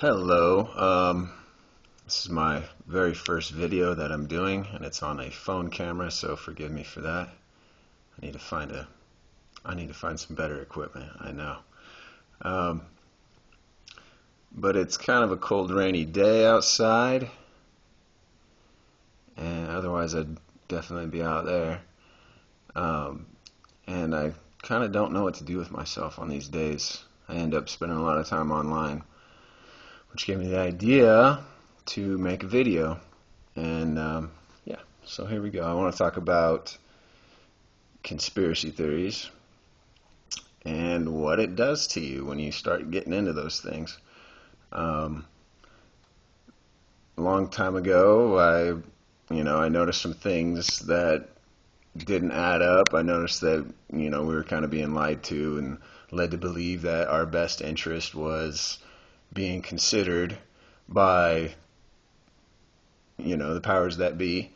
Hello. This is my very first video that I'm doing, and it's on a phone camera, so forgive me for that. I need to find some better equipment, I know. Um, but it's kind of a cold, rainy day outside, and otherwise I'd definitely be out there. Um, and I kind of don't know what to do with myself on these days. I end up spending a lot of time online, which gave me the idea to make a video. And yeah, so here we go. I want to talk about conspiracy theories and what it does to you when you start getting into those things. A long time ago, I noticed some things that didn't add up. I noticed that, we were kind of being lied to and led to believe that our best interest was being considered by, the powers that be,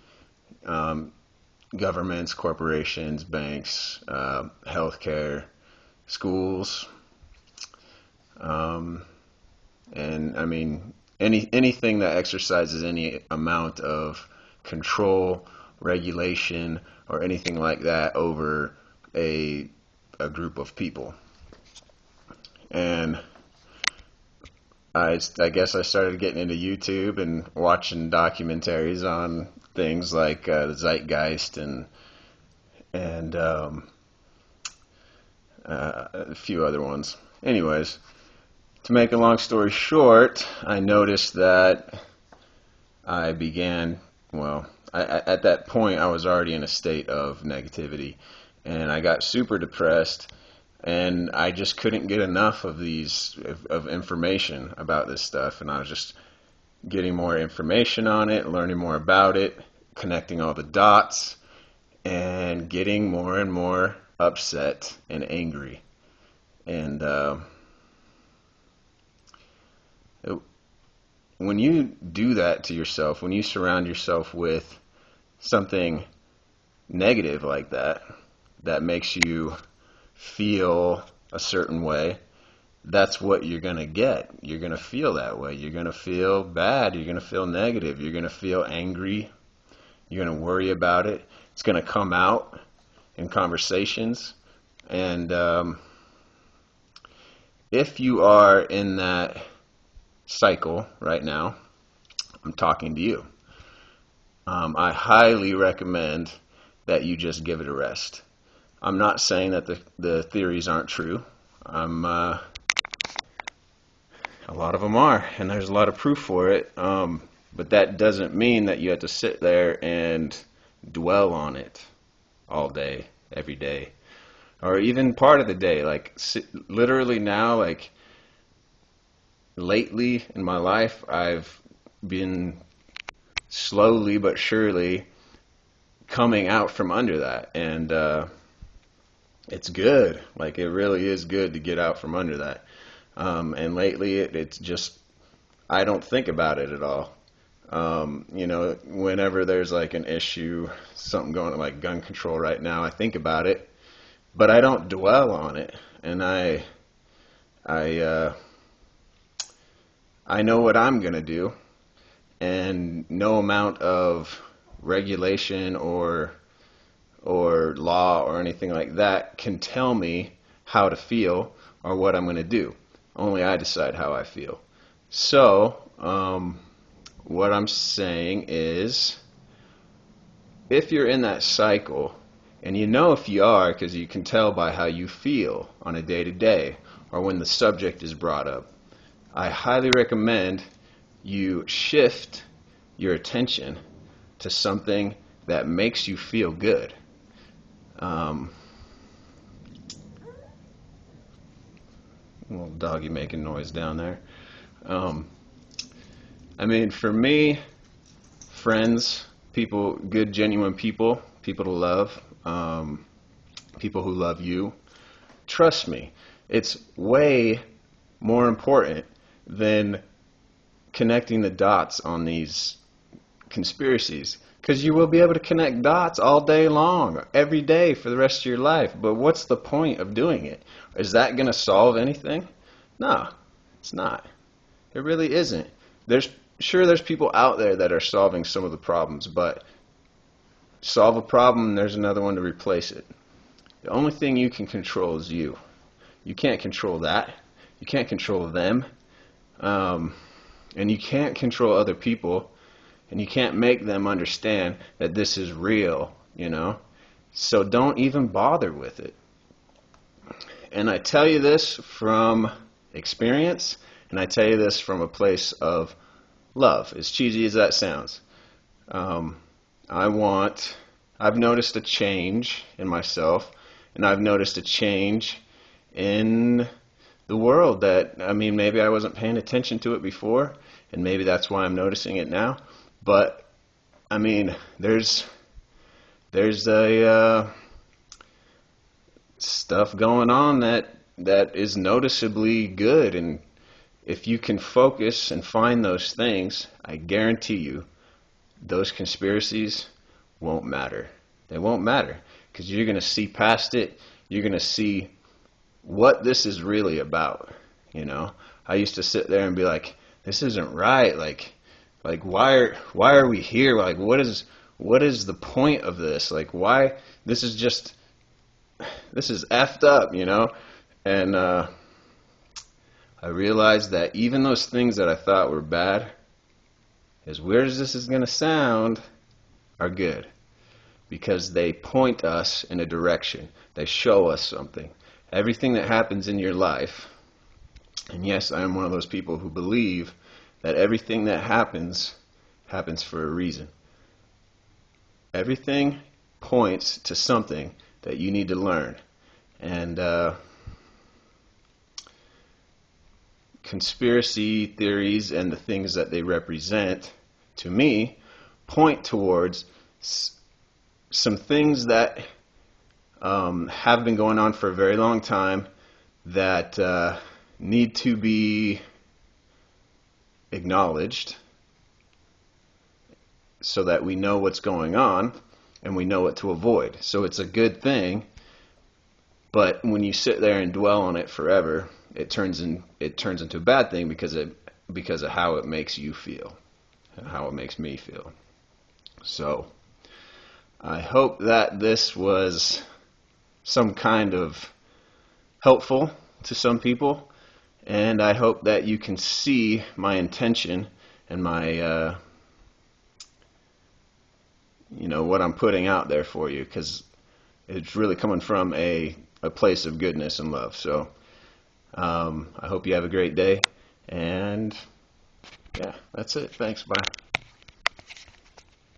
governments, corporations, banks, healthcare, schools, and I mean anything that exercises any amount of control, regulation, or anything like that over a group of people. And I guess I started getting into YouTube and watching documentaries on things like the Zeitgeist and a few other ones. Anyways, to make a long story short, I noticed that I began, at that point I was already in a state of negativity, and I got super depressed, and I just couldn't get enough of of information about this stuff, and I was just getting more information on it, learning more about it, connecting all the dots, and getting more and more upset and angry. And when you do that to yourself, when you surround yourself with something negative like that, that makes you feel a certain way, that's what you're going to get. You're going to feel that way. You're going to feel bad. You're going to feel negative. You're going to feel angry. You're going to worry about it. It's going to come out in conversations. And if you are in that cycle right now, I'm talking to you. I highly recommend that you just give it a rest. I'm not saying that the theories aren't true. A lot of them are, and there's a lot of proof for it. But that doesn't mean that you have to sit there and dwell on it all day, every day, or even part of the day. Like literally now, like lately in my life, I've been slowly but surely coming out from under that, and it's good. Like it really is good to get out from under that. And lately, it's just, I don't think about it at all. Whenever there's like an issue, something going on like gun control right now, I think about it, but I don't dwell on it. And I know what I'm gonna do, and no amount of regulation or law or anything like that can tell me how to feel or what I'm gonna do. Only I decide how I feel. So, what I'm saying is, if you're in that cycle, and you know if you are because you can tell by how you feel on a day-to-day or when the subject is brought up, I highly recommend you shift your attention to something that makes you feel good. Little doggy making noise down there. For me, friends, people, good, genuine people, people to love, people who love you, trust me, it's way more important than connecting the dots on these conspiracies. Because you will be able to connect dots all day long, every day for the rest of your life. But what's the point of doing it? Is that going to solve anything? No, it's not. It really isn't. There's people out there that are solving some of the problems, but solve a problem, there's another one to replace it. The only thing you can control is you. You can't control that. You can't control them. And you can't control other people. And you can't make them understand that this is real, you know? So don't even bother with it. And I tell you this from experience, and I tell you this from a place of love, as cheesy as that sounds. I've noticed a change in myself, and I've noticed a change in the world that, I mean, maybe I wasn't paying attention to it before, and maybe that's why I'm noticing it now. But, I mean, there's a stuff going on that is noticeably good, and if you can focus and find those things, I guarantee you, those conspiracies won't matter. They won't matter, because you're going to see past it. You're going to see what this is really about, you know. I used to sit there and be like, this isn't right. Like why are we here? Like, what is the point of this? Like, why? This is effed up, you know. And I realized that even those things that I thought were bad, as weird as this is going to sound, are good, because they point us in a direction. They show us something. Everything that happens in your life, and yes, I am one of those people who believe that everything that happens for a reason. Everything points to something that you need to learn. And conspiracy theories and the things that they represent, to me, point towards some things that have been going on for a very long time that need to be acknowledged so that we know what's going on and we know what to avoid. So it's a good thing, but when you sit there and dwell on it forever, it turns into a bad thing because of how it makes you feel and how it makes me feel. So I hope that this was some kind of helpful to some people, and I hope that you can see my intention and my what I'm putting out there for you, because it's really coming from a place of goodness and love. So I hope you have a great day, and yeah, that's it. Thanks. Bye.